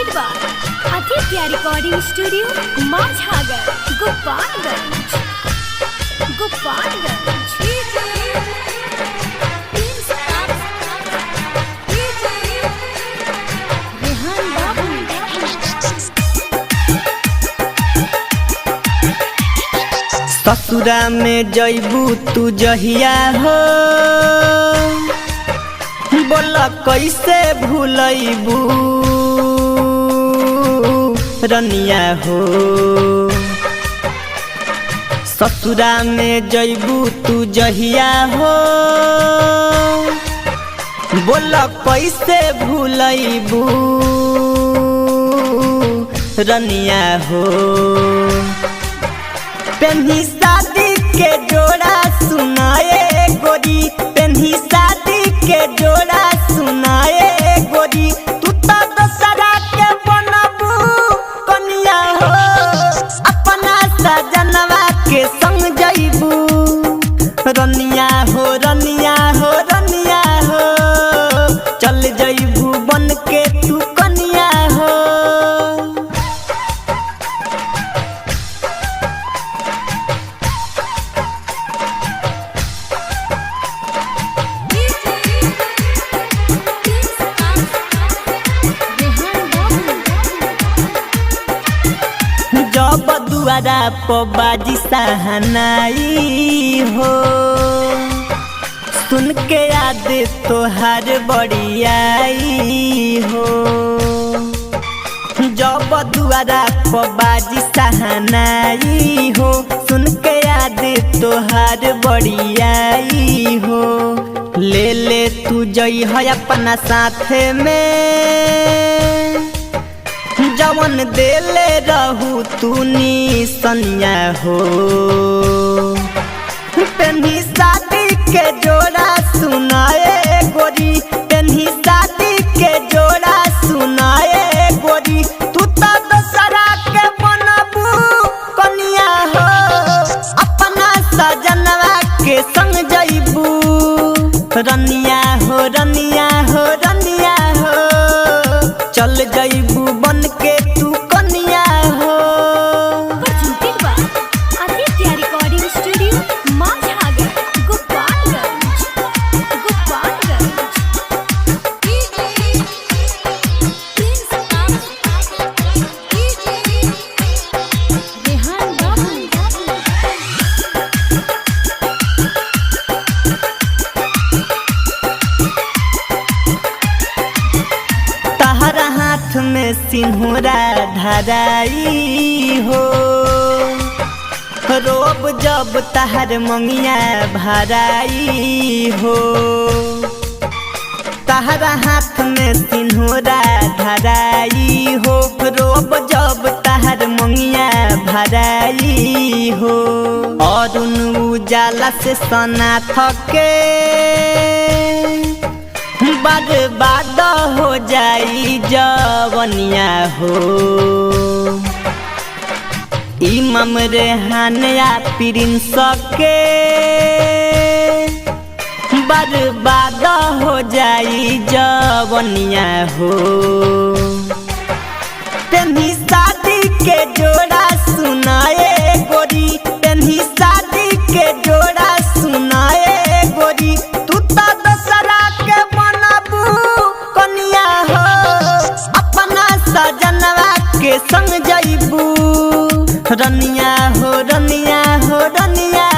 presented by Aditya Recording Studio, Mazhagar, Gopalganj. Rehan Babu. ससुरा में जइबू तू जहिया हो, बोला कैसे भूलैबू रनिया हो। ससुरा में जइबू तू जहिया हो, बोला कैसे भूलैबू रनिया हो। पेन्ही शादी के जोड़ा सुनाए गोरी, पेन्ही शादी के जोड़ा सुनाए गोरी। तू तो दशहरा के बनबू कनिया हो, अपना सजनवा के संग जइबू रनिया हो, रनिया हो, रनिया हो। चल जइबू बन के तू कनिया हो। जब दुआरा पर बाजी सहनाई हो, सुन के याद तोहार बड़ी आई हो। जब दुआरा पर बाजी सहनाई हो, सुन के याद तोहार बड़ी आई हो। ले ले तू जई है अपना साथ में, जवन देले रहू तू निसनिया हो। पेन्ही शादी के जोड़ा सुनाए गोरी, पेन्ही शादी के जोड़ा सुनाए गोरी। तू तो दशहरा के बनबू कनिया हो, अपना सजनवा के संग जइबू रनिया हो, रनिया हो, रनिया हो। चल जइबू बन के तू कनिया हो। Presented by Aditya Recording Studio, Mazhagar, Gopalganj. Rehan Babu. तहरा हाथ में सिंहरा धराई हो, रोब जब तहर मंगिया भराई हो। तहरा हाथ में सिंहरा धराई हो, रोब जब तहर मंगिया भराई हो। और उजाला से सना थके बर्बाद हो जाई जवनिया हो। इमाम रेहान या प्रिंस के बर्बाद हो जाई जवनिया हो। पेन्ही शादी के जोड़ा सुनाए गोरी, पेन्ही शादी के जोड़ा सुनाए गोरी। तू तो दशहरा के बनबू कनिया हो, अपना सजनवा के संग जइबू रनिया हो, रनिया हो, रनिया